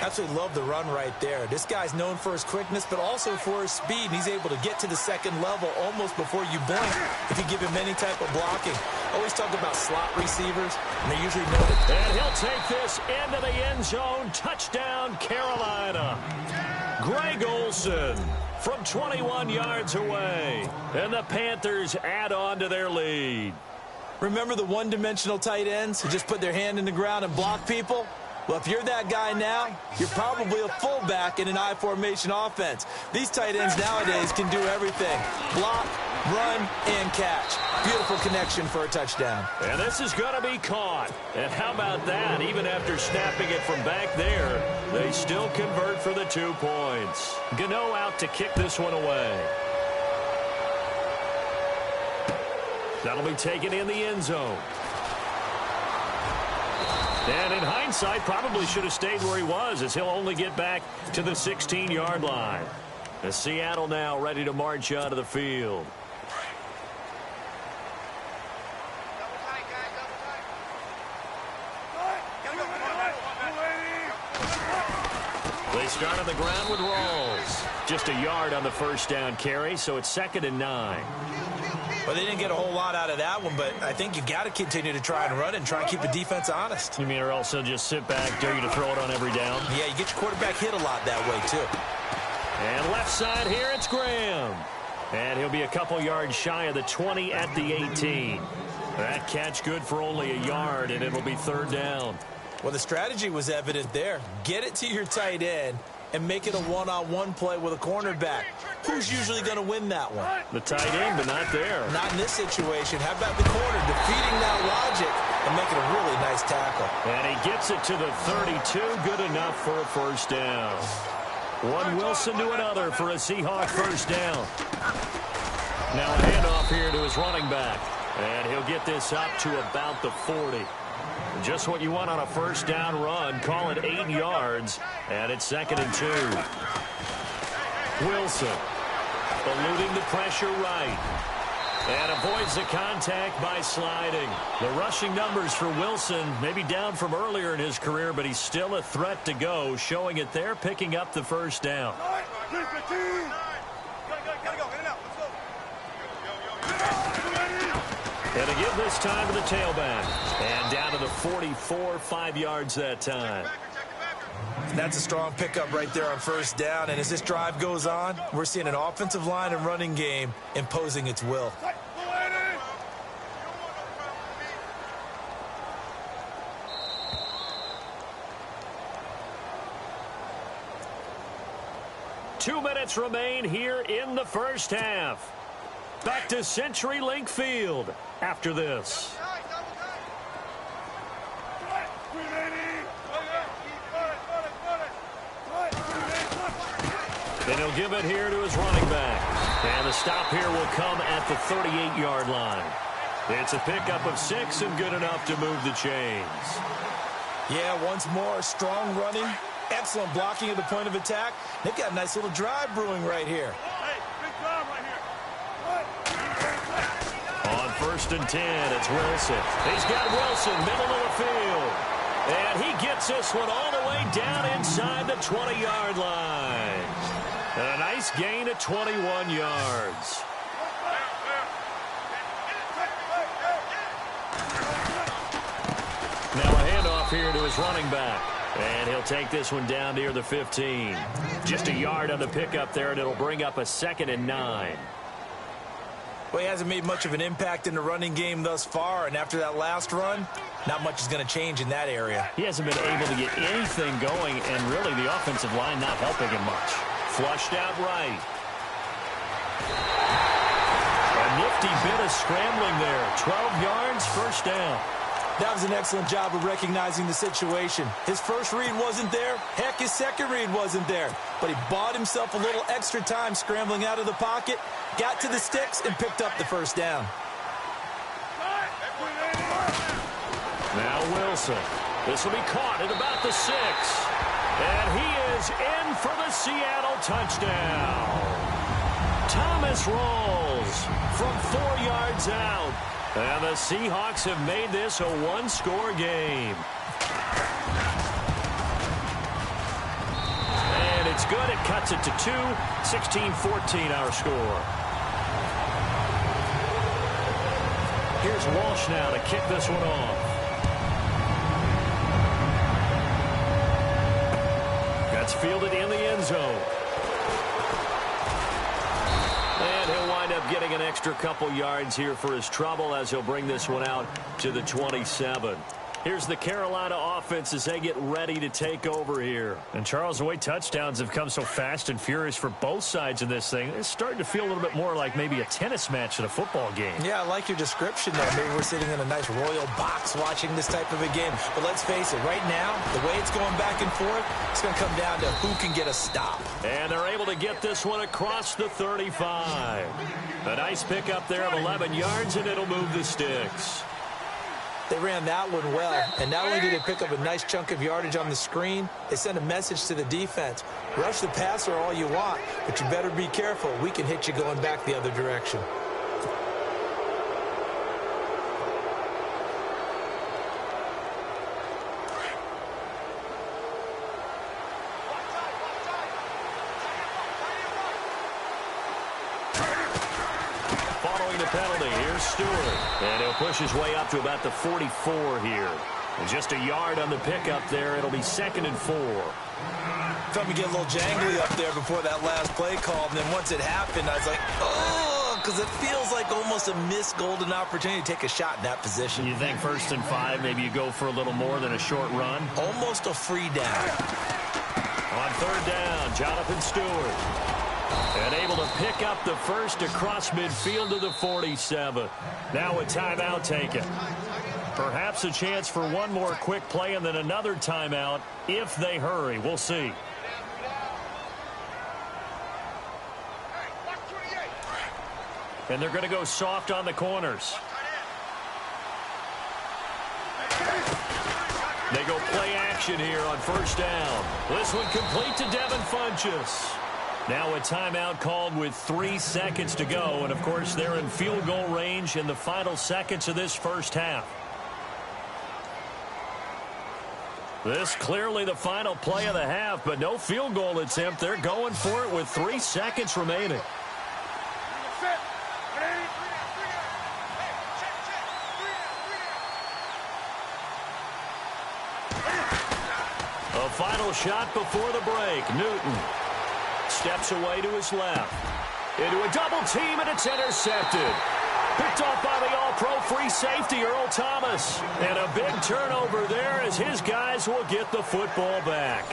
Absolutely love the run right there. This guy's known for his quickness, but also for his speed. And he's able to get to the second level almost before you blink if you give him any type of blocking. Always talk about slot receivers, and they're usually noted. And he'll take this into the end zone. Touchdown, Carolina. Greg Olsen from 21 yards away. And the Panthers add on to their lead. Remember the one-dimensional tight ends who just put their hand in the ground and block people? Well, if you're that guy now, you're probably a fullback in an I formation offense. These tight ends nowadays can do everything. Block, run, and catch. Beautiful connection for a touchdown. And this is going to be caught. And how about that? Even after snapping it from back there, they still convert for the 2 points. Gano out to kick this one away. That'll be taken in the end zone. And in hindsight, probably should have stayed where he was, as he'll only get back to the 16-yard line. As Seattle now ready to march onto the field. They start on the ground with Rawls. Just a yard on the first down carry, so it's 2nd and 9. Well, they didn't get a whole lot out of that one, but I think you got to continue to try and run and try and keep the defense honest. You mean or else they'll just sit back, dare you to throw it on every down? Yeah, you get your quarterback hit a lot that way, too. And left side here, it's Graham. And he'll be a couple yards shy of the 20 at the 18. That catch good for only a yard, and it'll be 3rd down. Well, the strategy was evident there. Get it to your tight end and make it a one-on-one play with a cornerback. Who's usually going to win that one? The tight end, but not there. Not in this situation. How about the corner defeating that logic and making a really nice tackle? And he gets it to the 32. Good enough for a first down. One Wilson to another for a Seahawk first down. Now a handoff here to his running back. And he'll get this up to about the 40. Just what you want on a first down run. Call it 8 yards. And it's 2nd and 2. Wilson eluding the pressure right. And avoids the contact by sliding. The rushing numbers for Wilson maybe down from earlier in his career, but he's still a threat to go. Showing it there, picking up the first down. And to give this time to the tailback. And down to the 44, 5 yards that time. That's a strong pickup right there on first down. And as this drive goes on, we're seeing an offensive line and running game imposing its will. Two minutes remain here in the first half. Back to CenturyLink Field after this. And he'll give it here to his running back. And the stop here will come at the 38-yard line. It's a pickup of 6 and good enough to move the chains. Yeah, once more, strong running, excellent blocking at the point of attack. They've got a nice little drive brewing right here. On 1st and 10, it's Wilson. He's got Wilson, middle of the field. And he gets this one all the way down inside the 20-yard line. And a nice gain of 21 yards. Now a handoff here to his running back. And he'll take this one down near the 15. Just a yard on the pickup there, and it'll bring up a 2nd and 9. Well, he hasn't made much of an impact in the running game thus far, and after that last run, not much is going to change in that area. He hasn't been able to get anything going, and really the offensive line not helping him much. Flushed out right. A nifty bit of scrambling there. 12 yards, first down. That was an excellent job of recognizing the situation. His first read wasn't there. Heck, his second read wasn't there. But he bought himself a little extra time scrambling out of the pocket, got to the sticks, and picked up the first down. Now Wilson. This will be caught at about the 6. And he is in for the Seattle touchdown. Thomas Rawls from 4 yards out. And the Seahawks have made this a one-score game. cuts it to 2. 16-14 our score. Here's Walsh now to kick this one off. That's fielded in the end zone. And he'll wind up getting an extra couple yards here for his trouble as he'll bring this one out to the 27. Here's the Carolina offense as they get ready to take over here. And, Charles, the way touchdowns have come so fast and furious for both sides of this thing, it's starting to feel a little bit more like maybe a tennis match than a football game. Yeah, I like your description there. Maybe we're sitting in a nice royal box watching this type of a game. But let's face it, right now, the way it's going back and forth, it's going to come down to who can get a stop. And they're able to get this one across the 35. A nice pickup there of 11 yards, and it'll move the sticks. They ran that one well, and not only did they pick up a nice chunk of yardage on the screen, they sent a message to the defense. Rush the passer all you want, but you better be careful. We can hit you going back the other direction. Penalty. Here's Stewart. And he'll push his way up to about the 44 here. And just a yard on the pickup there. It'll be 2nd and 4. Felt me get a little jangly up there before that last play call. And then once it happened, I was like, oh, because it feels like almost a missed golden opportunity to take a shot in that position. You think 1st and 5, maybe you go for a little more than a short run? Almost a free down. On 3rd down, Jonathan Stewart. And able to pick up the first across midfield to the 47. Now a timeout taken. Perhaps a chance for one more quick play and then another timeout if they hurry. We'll see. And they're going to go soft on the corners. They go play action here on 1st down. This one complete to Devin Funchess. Now a timeout called with 3 seconds to go. And, of course, they're in field goal range in the final seconds of this first half. This clearly the final play of the half, but no field goal attempt. They're going for it with 3 seconds remaining. A final shot before the break. Newton steps away to his left. Into a double team, and it's intercepted. Picked off by the all-pro free safety, Earl Thomas. And a big turnover there as his guys will get the football back.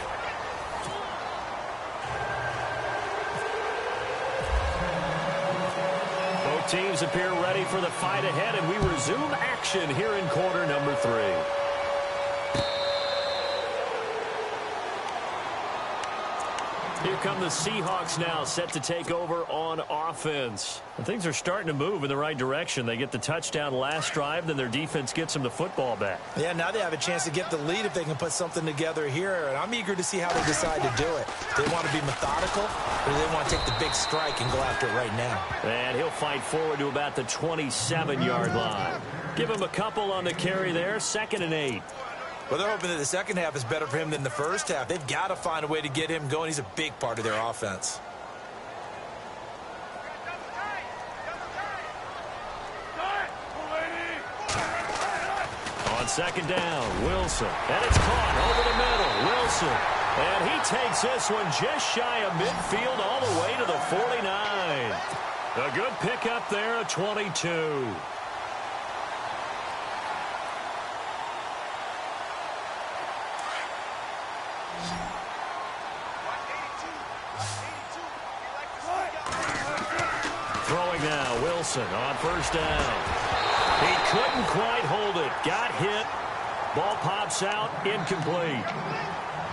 Both teams appear ready for the fight ahead, and we resume action here in quarter number 3. Here come the Seahawks now, set to take over on offense. And things are starting to move in the right direction. They get the touchdown last drive, then their defense gets them the football back. Yeah, now they have a chance to get the lead if they can put something together here. And I'm eager to see how they decide to do it. Do they want to be methodical, or do they want to take the big strike and go after it right now? And he'll fight forward to about the 27-yard line. Give him a couple on the carry there, 2nd and 8. Well, they're hoping that the second half is better for him than the first half. They've got to find a way to get him going. He's a big part of their offense. On 2nd down, Wilson. And it's caught over the middle. Wilson. And he takes this one just shy of midfield all the way to the 49. A good pickup there at 22. Throwing now, Wilson on 1st down. He couldn't quite hold it. Got hit. Ball pops out, incomplete.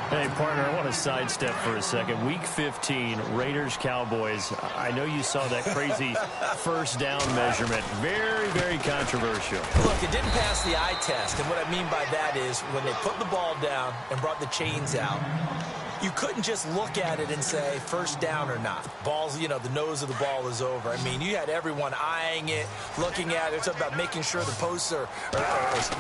Hey, partner, I want to sidestep for a second. Week 15, Raiders-Cowboys. I know you saw that crazy 1st down measurement. Very, very controversial. Look, it didn't pass the eye test, and what I mean by that is when they put the ball down and brought the chains out, you couldn't just look at it and say 1st down or not. Ball's, you know, the nose of the ball is over. I mean, you had everyone eyeing it, looking at it. It's about making sure the posts are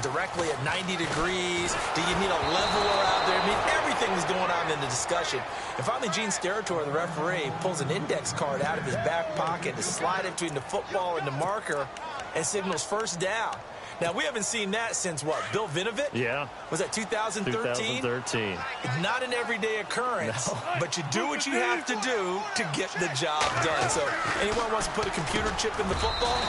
directly at 90 degrees. Do you need a leveler out there? I mean, everything things going on in the discussion. And finally, Gene Steratore, the referee, pulls an index card out of his back pocket to slide it between the football and the marker and signals first down. Now, we haven't seen that since, what, Bill Vinovich? Yeah. Was that 2013? 2013. Not an everyday occurrence, No. but you do what you have to do to get the job done. So anyone wants to put a computer chip in the football,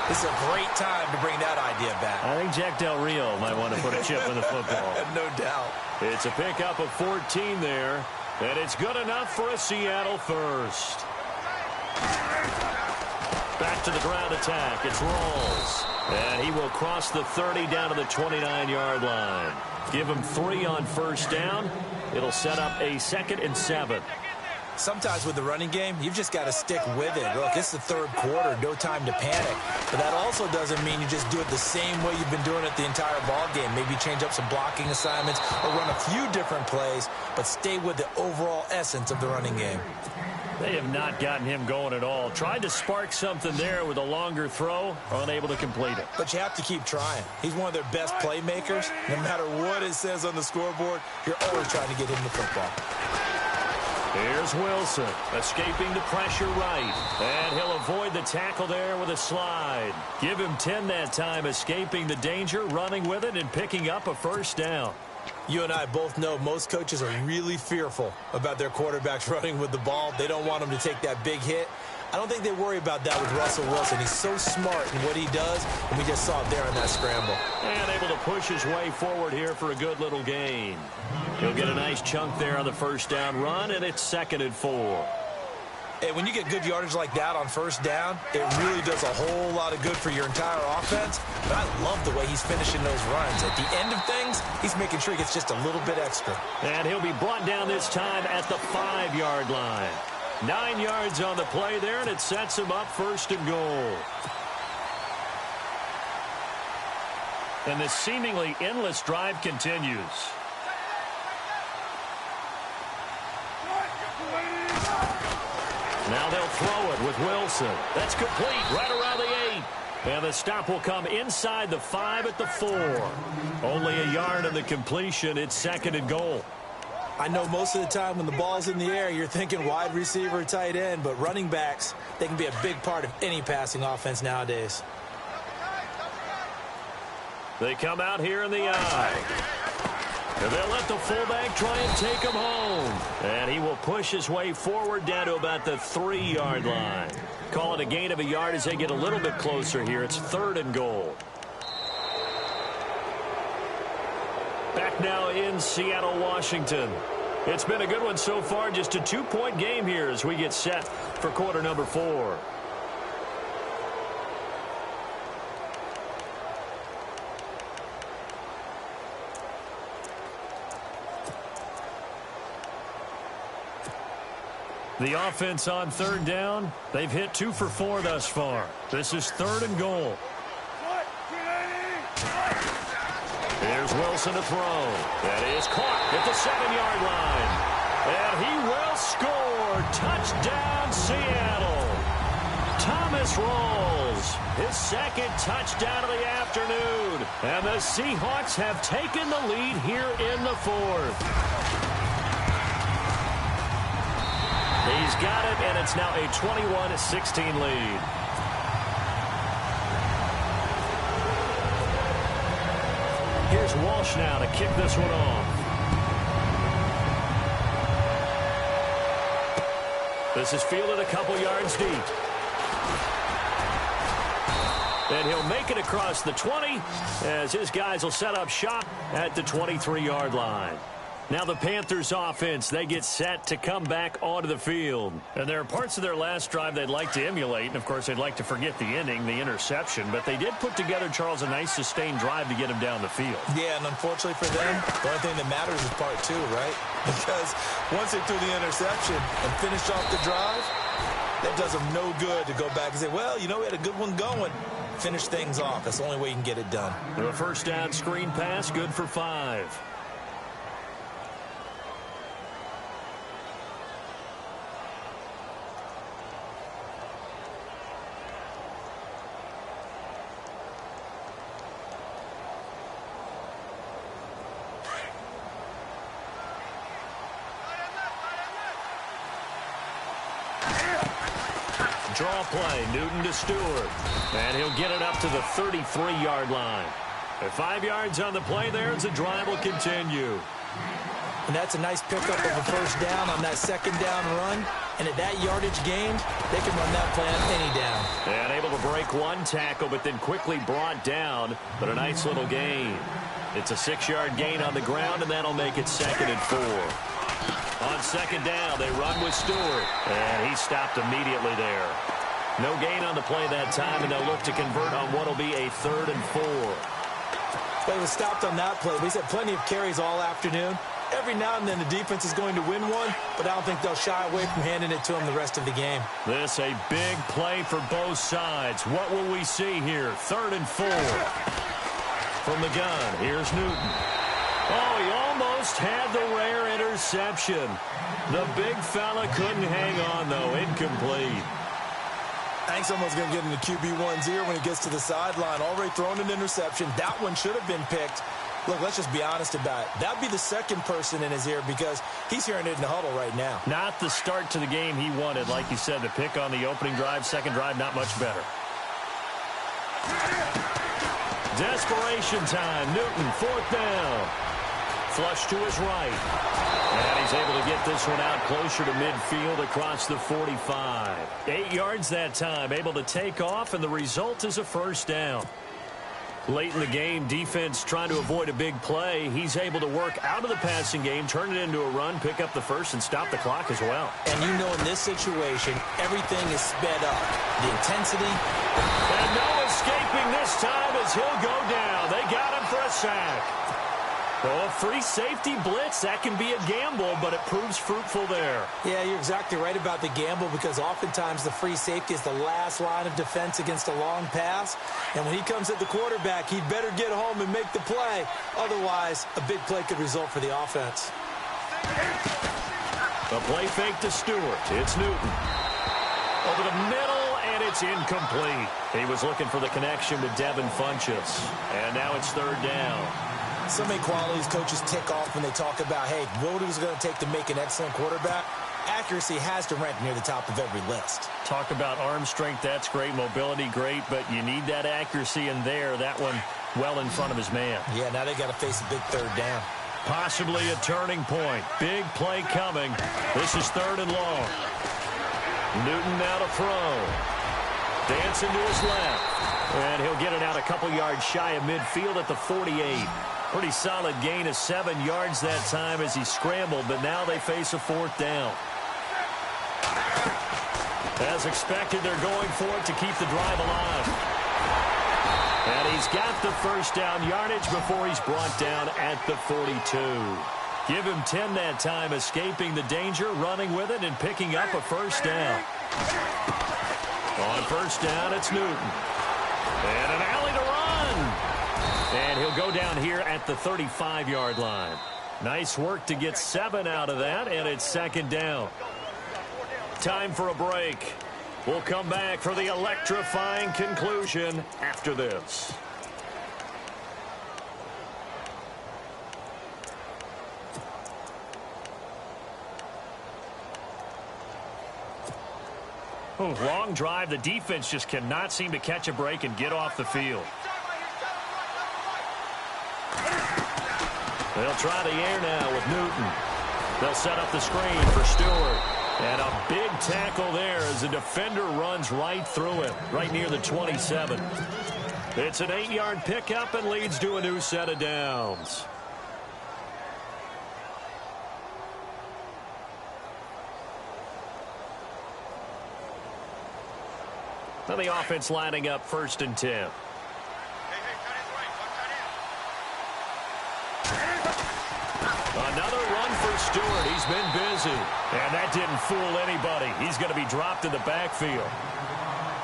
this is a great time to bring that idea back. I think Jack Del Rio might want to put a chip in the football. No doubt. It's a pickup of 14 there, and it's good enough for a Seattle first. Back to the ground attack. It's Rawls. And he will cross the 30 down to the 29-yard line. Give him 3 on first down. It'll set up a 2nd and 7. Sometimes with the running game, you've just got to stick with it. Look, it's the third quarter, no time to panic. But that also doesn't mean you just do it the same way you've been doing it the entire ball game. Maybe change up some blocking assignments or run a few different plays, but stay with the overall essence of the running game. They have not gotten him going at all. Tried to spark something there with a longer throw, unable to complete it. But you have to keep trying. He's one of their best playmakers. No matter what it says on the scoreboard, you're always trying to get him the football. Here's Wilson, escaping the pressure right. And he'll avoid the tackle there with a slide. Give him 10 that time, escaping the danger, running with it, and picking up a first down. You and I both know most coaches are really fearful about their quarterbacks running with the ball. They don't want them to take that big hit. I don't think they worry about that with Russell Wilson. He's so smart in what he does, and we just saw it there in that scramble. And able to push his way forward here for a good little gain. He'll get a nice chunk there on the first down run, and it's 2nd and 4. Hey, when you get good yardage like that on first down, it really does a whole lot of good for your entire offense. But I love the way he's finishing those runs. At the end of things, he's making sure he gets just a little bit extra. And he'll be brought down this time at the 5-yard line. 9 yards on the play there, and it sets him up 1st and goal. And this seemingly endless drive continues. Now they'll throw it with Wilson. That's complete right around the 8. And the stop will come inside the 5 at the 4. Only a yard of the completion. It's 2nd and goal. I know most of the time when the ball's in the air, you're thinking wide receiver, tight end, but running backs, they can be a big part of any passing offense nowadays. They come out here in the eye. And they'll let the fullback try and take him home. And he will push his way forward down to about the 3-yard line. Call it a gain of a yard as they get a little bit closer here. It's 3rd and goal. Back now in Seattle, Washington. It's been a good one so far. Just a 2-point game here as we get set for quarter number 4. The offense on 3rd down. They've hit 2 for 4 thus far. This is 3rd and goal. Here's Wilson to throw. That is caught at the 7-yard line. And he will score. Touchdown, Seattle. Thomas Rawls, his 2nd touchdown of the afternoon. And the Seahawks have taken the lead here in the 4th. He's got it, and it's now a 21-16 lead. Here's Walsh now to kick this one off. This is fielded a couple yards deep. And he'll make it across the 20 as his guys will set up shop at the 23-yard line. Now the Panthers offense, they get set to come back onto the field. And there are parts of their last drive they'd like to emulate. And, of course, they'd like to forget the ending, the interception. But they did put together, Charles, a nice sustained drive to get him down the field. Yeah, and unfortunately for them, the only thing that matters is part 2, right? Because once they threw the interception and finished off the drive, that does them no good to go back and say, well, you know, we had a good one going. Finish things off. That's the only way you can get it done. The first down screen pass, good for 5. Draw play, Newton to Stewart. And he'll get it up to the 33-yard line. At 5 yards on the play there as the drive will continue. And that's a nice pickup of a first down on that second down run. And at that yardage gained, they can run that play on any down. And able to break one tackle, but then quickly brought down. But a nice little gain. It's a 6-yard gain on the ground, and that'll make it 2nd and 4. On second down, they run with Stewart. And he stopped immediately there. No gain on the play that time, and they'll look to convert on what will be a 3rd and 4. Play was stopped on that play. He's had plenty of carries all afternoon. Every now and then the defense is going to win one, but I don't think they'll shy away from handing it to him the rest of the game. This a big play for both sides. What will we see here? 3rd and 4. From the gun, here's Newton. Oh, he almost had the rare interception. The big fella couldn't hang on, though. Incomplete. Hank's almost going to get into QB1-0 when he gets to the sideline. Already thrown an interception. That one should have been picked. Look, let's just be honest about it. That'd be the second person in his ear because he's hearing it in the huddle right now. Not the start to the game he wanted. Like you said, the pick on the opening drive, second drive, not much better. Desperation time. Newton, 4th down. Flush to his right. And he's able to get this one out closer to midfield across the 45. 8 yards that time, able to take off, and the result is a first down. Late in the game, defense trying to avoid a big play. He's able to work out of the passing game, turn it into a run, pick up the first, and stop the clock as well. And you know in this situation, everything is sped up. The intensity. And no escaping this time as he'll go down. They got him for a sack. Oh, a free safety blitz, that can be a gamble, but it proves fruitful there. Yeah, you're exactly right about the gamble because oftentimes the free safety is the last line of defense against a long pass. And when he comes at the quarterback, he'd better get home and make the play. Otherwise, a big play could result for the offense. A play fake to Stewart. It's Newton. Over the middle, and it's incomplete. He was looking for the connection with Devin Funchess. And now it's 3rd down. So many qualities coaches tick off when they talk about, hey, what is it going to take to make an excellent quarterback? Accuracy has to rank near the top of every list. Talk about arm strength, that's great. Mobility, great, but you need that accuracy in there. That one well in front of his man. Yeah, now they got to face a big 3rd down. Possibly a turning point. Big play coming. This is 3rd and long. Newton now to throw. Dancing to his left. And he'll get it out a couple yards shy of midfield at the 48. Pretty solid gain of 7 yards that time as he scrambled, but now they face a 4th down. As expected, they're going for it to keep the drive alive. And he's got the first down yardage before he's brought down at the 42. Give him 10 that time, escaping the danger, running with it, and picking up a first down. On first down, it's Newton. And an alley to run. And he'll go down here at the 35-yard line. Nice work to get 7 out of that, and it's 2nd down. Time for a break. We'll come back for the electrifying conclusion after this. Long drive. The defense just cannot seem to catch a break and get off the field. They'll try the air now with Newton. They'll set up the screen for Stewart. And a big tackle there as the defender runs right through him, right near the 27. It's an 8-yard pickup and leads to a new set of downs. Now the offense lining up 1st and 10. Another run for Stewart. He's been busy. And that didn't fool anybody. He's going to be dropped in the backfield.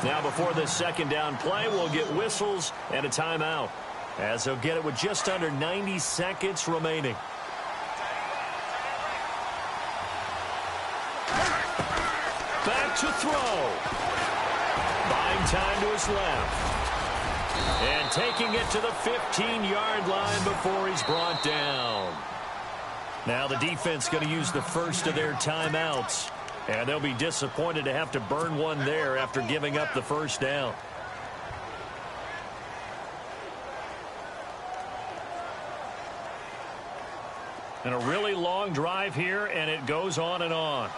Now before this 2nd down play, we'll get whistles and a timeout, as they'll get it with just under 90 seconds remaining. Back to throw. Buying time to his left. And taking it to the 15-yard line before he's brought down. Now the defense going to use the first of their timeouts. And they'll be disappointed to have to burn one there after giving up the first down. And a really long drive here, and it goes on and on.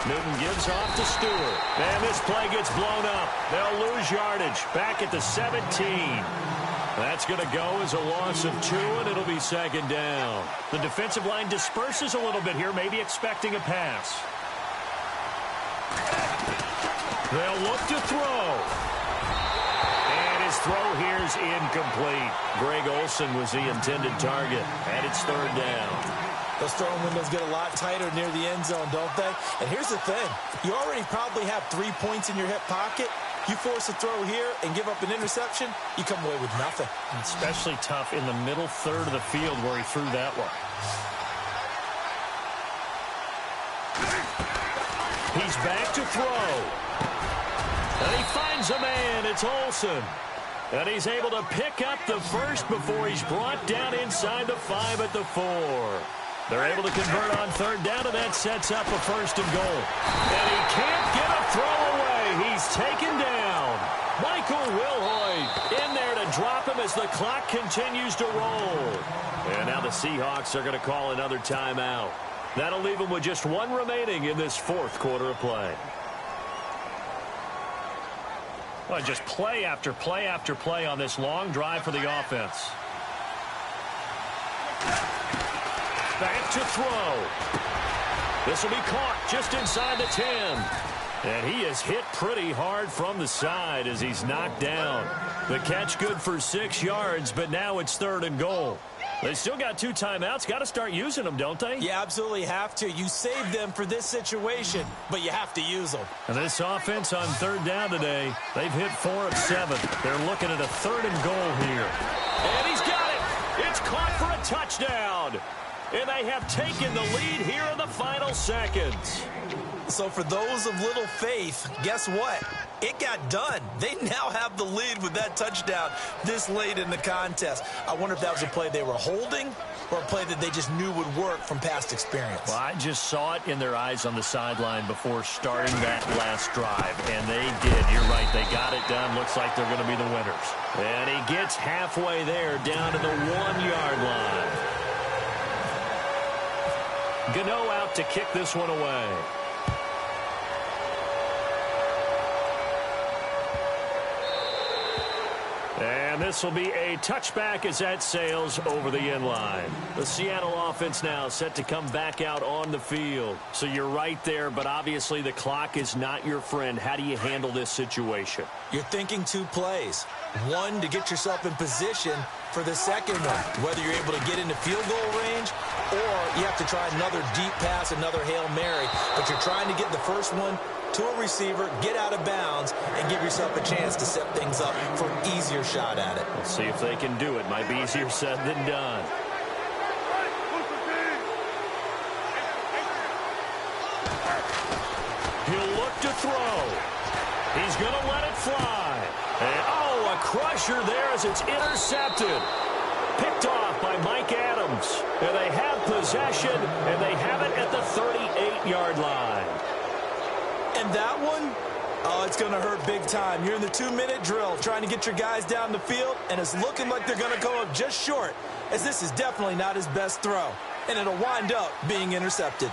Newton gives off to Stewart. And this play gets blown up. They'll lose yardage. Back at the 17. That's going to go as a loss of 2, and it'll be second down. The defensive line disperses a little bit here, maybe expecting a pass. They'll look to throw. And his throw here is incomplete. Greg Olsen was the intended target, and it's third down. Those throwing windows get a lot tighter near the end zone, don't they? And here's the thing. You already probably have 3 points in your hip pocket. You force a throw here and give up an interception, you come away with nothing. Especially tough in the middle third of the field where he threw that one. He's back to throw. And he finds a man. It's Olsen. And he's able to pick up the first before he's brought down inside the 5 at the 4. They're able to convert on third down, and that sets up a first and goal. And he can't get a throw away. He's taken down. Michael Wilhoit in there to drop him as the clock continues to roll. And now the Seahawks are going to call another timeout. That'll leave them with just 1 remaining in this fourth quarter of play. Well, just play after play after play on this long drive for the offense. Back to throw. This will be caught just inside the 10. And he is hit pretty hard from the side as he's knocked down. The catch good for 6 yards, but now it's third and goal. They still got 2 timeouts. Got to start using them, don't they? You absolutely have to. You save them for this situation, but you have to use them. And this offense on third down today, they've hit 4 of 7. They're looking at a third and goal here. And he's got it. It's caught for a touchdown. And they have taken the lead here in the final seconds. So for those of little faith, guess what? It got done. They now have the lead with that touchdown this late in the contest. I wonder if that was a play they were holding or a play that they just knew would work from past experience. Well, I just saw it in their eyes on the sideline before starting that last drive, and they did. You're right. They got it done. Looks like they're going to be the winners. And he gets halfway there down to the 1-yard line. Gano out to kick this one away. And this will be a touchback as that sails over the end line. The Seattle offense now set to come back out on the field. So you're right there, but obviously the clock is not your friend. How do you handle this situation? You're thinking 2 plays. 1 to get yourself in position for the second one, whether you're able to get into field goal range or you have to try another deep pass, another Hail Mary. But you're trying to get the first one to a receiver, get out of bounds, and give yourself a chance to set things up for an easier shot at it. Let's see if they can do it. Might be easier said than done. He'll look to throw. He's going to let it fly. And, a crusher there as it's intercepted. Picked off by Mike Adams. And they have possession, and they have it at the 38-yard line. And that one, it's going to hurt big time. You're in the 2-minute drill trying to get your guys down the field, and it's looking like they're going to go up just short, as this is definitely not his best throw. And it'll wind up being intercepted.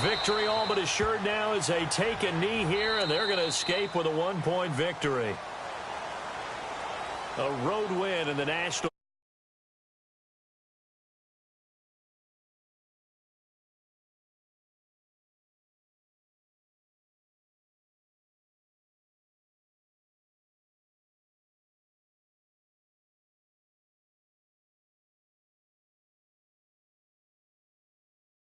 Victory all but assured now as they take a knee here, and they're going to escape with a 1-point victory. A road win in the National